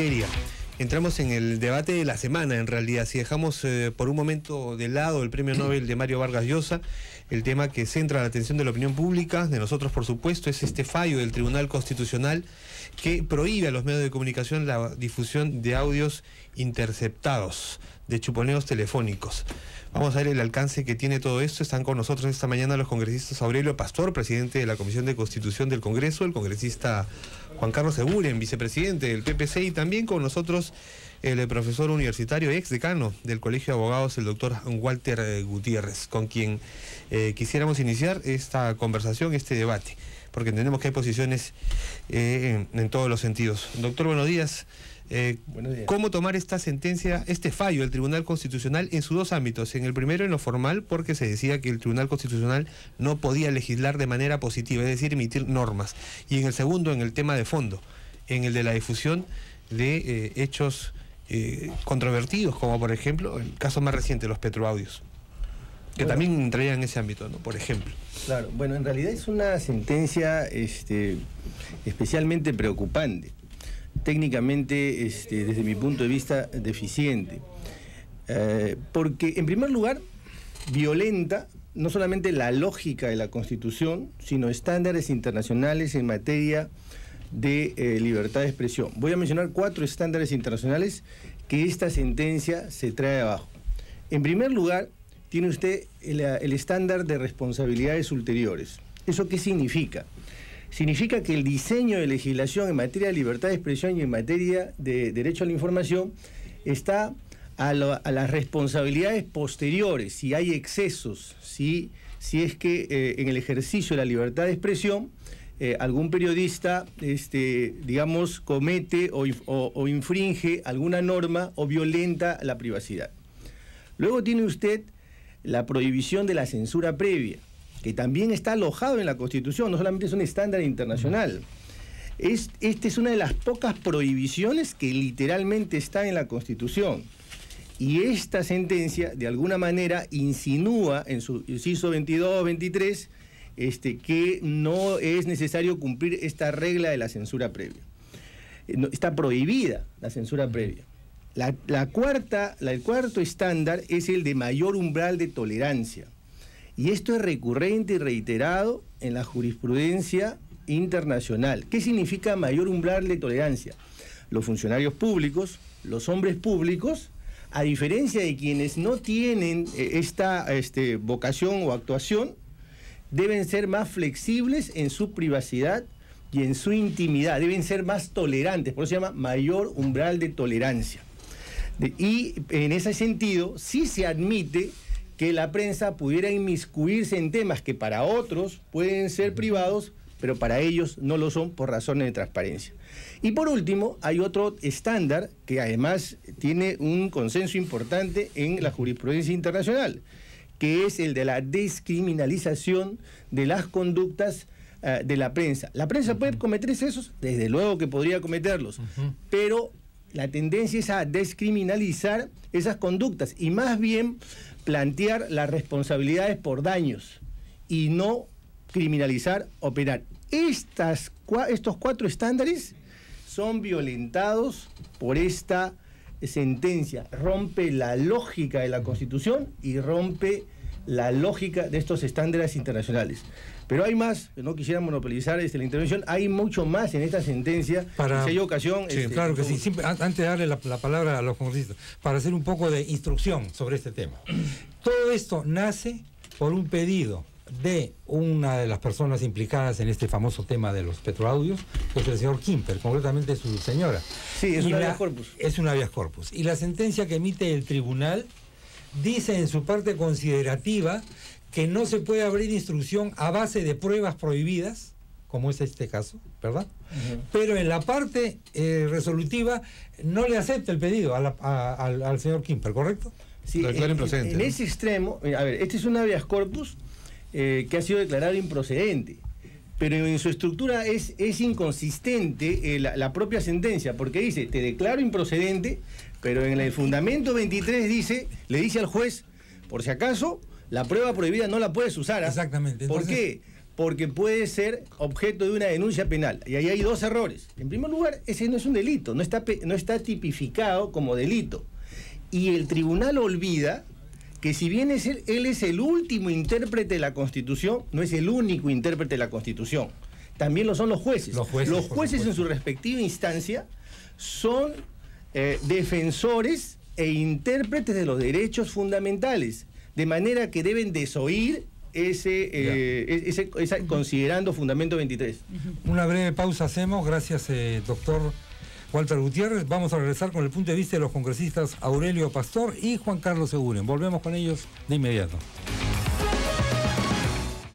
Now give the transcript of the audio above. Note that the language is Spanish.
materia. Entramos en el debate de la semana, en realidad. Si dejamos por un momento de lado el premio Nobel de Mario Vargas Llosa, el tema que centra la atención de la opinión pública, de nosotros por supuesto, es este fallo del Tribunal Constitucional que prohíbe a los medios de comunicación la difusión de audios interceptados, de chuponeos telefónicos. Vamos a ver el alcance que tiene todo esto. Están con nosotros esta mañana los congresistas Aurelio Pastor, presidente de la Comisión de Constitución del Congreso, el congresista Juan Carlos Eguren, vicepresidente del PPC, y también con nosotros el profesor universitario, ex decano del Colegio de Abogados, el doctor Walter Gutiérrez, con quien quisiéramos iniciar esta conversación, este debate, porque entendemos que hay posiciones en todos los sentidos. Doctor, buenos días. Buenos días. ¿Cómo tomar esta sentencia, este fallo del Tribunal Constitucional en sus dos ámbitos? En el primero, en lo formal, porque se decía que el Tribunal Constitucional no podía legislar de manera positiva, es decir, emitir normas. Y en el segundo, en el tema de fondo, en el de la difusión de hechos controvertidos, como por ejemplo el caso más reciente, los petroaudios, que también entraría en ese ámbito, ¿no? Por ejemplo. Claro, bueno, en realidad es una sentencia especialmente preocupante. Técnicamente, desde mi punto de vista, deficiente. Porque, en primer lugar, violenta no solamente la lógica de la Constitución, sino estándares internacionales en materia de libertad de expresión. Voy a mencionar 4 estándares internacionales que esta sentencia se trae abajo. En primer lugar, tiene usted el estándar de responsabilidades ulteriores. ¿Eso qué significa? Significa que el diseño de legislación en materia de libertad de expresión y en materia de derecho a la información está a las responsabilidades posteriores, si hay excesos, si es que en el ejercicio de la libertad de expresión algún periodista, digamos, comete o infringe alguna norma o violenta la privacidad. Luego tiene usted la prohibición de la censura previa, que también está alojado en la Constitución, no solamente es un estándar internacional. Esta es una de las pocas prohibiciones que literalmente está en la Constitución. Y esta sentencia, de alguna manera, insinúa en su inciso 22 o 23 que no es necesario cumplir esta regla de la censura previa. Está prohibida la censura previa. El cuarto estándar es el de mayor umbral de tolerancia. Y esto es recurrente y reiterado en la jurisprudencia internacional. ¿Qué significa mayor umbral de tolerancia? Los funcionarios públicos, los hombres públicos, a diferencia de quienes no tienen esta vocación o actuación, deben ser más flexibles en su privacidad y en su intimidad, deben ser más tolerantes, por eso se llama mayor umbral de tolerancia. Y en ese sentido, sí se admite que la prensa pudiera inmiscuirse en temas que para otros pueden ser privados, pero para ellos no lo son por razones de transparencia. Y por último, hay otro estándar que además tiene un consenso importante en la jurisprudencia internacional, que es el de la descriminalización de las conductas de la prensa. ¿La prensa puede cometer excesos? Desde luego que podría cometerlos, pero la tendencia es a descriminalizar esas conductas y más bien plantear las responsabilidades por daños y no criminalizar o penal. Estos 4 estándares son violentados por esta sentencia. Rompe la lógica de la Constitución y rompe la lógica de estos estándares internacionales. Pero hay más, no quisiera monopolizar la intervención, hay mucho más en esta sentencia. Si hay ocasión... Sí, claro que sí. Antes de darle la palabra a los congresistas, para hacer un poco de instrucción sobre este tema. Todo esto nace por un pedido de una de las personas implicadas en este famoso tema de los petroaudios, que es el señor Kimper, concretamente su señora. Sí, es un habeas corpus. Es un habeas corpus. Y la sentencia que emite el tribunal dice en su parte considerativa que no se puede abrir instrucción a base de pruebas prohibidas, como es este caso, ¿verdad? Pero en la parte resolutiva no le acepta el pedido al señor Kimper, ¿correcto? Sí, en ese extremo, a ver, este es un habeas corpus que ha sido declarado improcedente, pero en su estructura es inconsistente la propia sentencia, porque dice, te declaro improcedente, pero en el fundamento 23 le dice al juez, por si acaso, la prueba prohibida no la puedes usar. Exactamente. Entonces, ¿por qué? porque puede ser objeto de una denuncia penal. Y ahí hay dos errores. En primer lugar, ese no es un delito, no está tipificado como delito. Y el tribunal olvida que si bien él es el último intérprete de la Constitución, no es el único intérprete de la Constitución. También lo son los jueces. Los jueces en su respectiva instancia son defensores e intérpretes de los derechos fundamentales, de manera que deben desoír ese considerando fundamento 23. Una breve pausa hacemos, gracias doctor Walter Gutiérrez. Vamos a regresar con el punto de vista de los congresistas Aurelio Pastor y Juan Carlos Seguren. Volvemos con ellos de inmediato.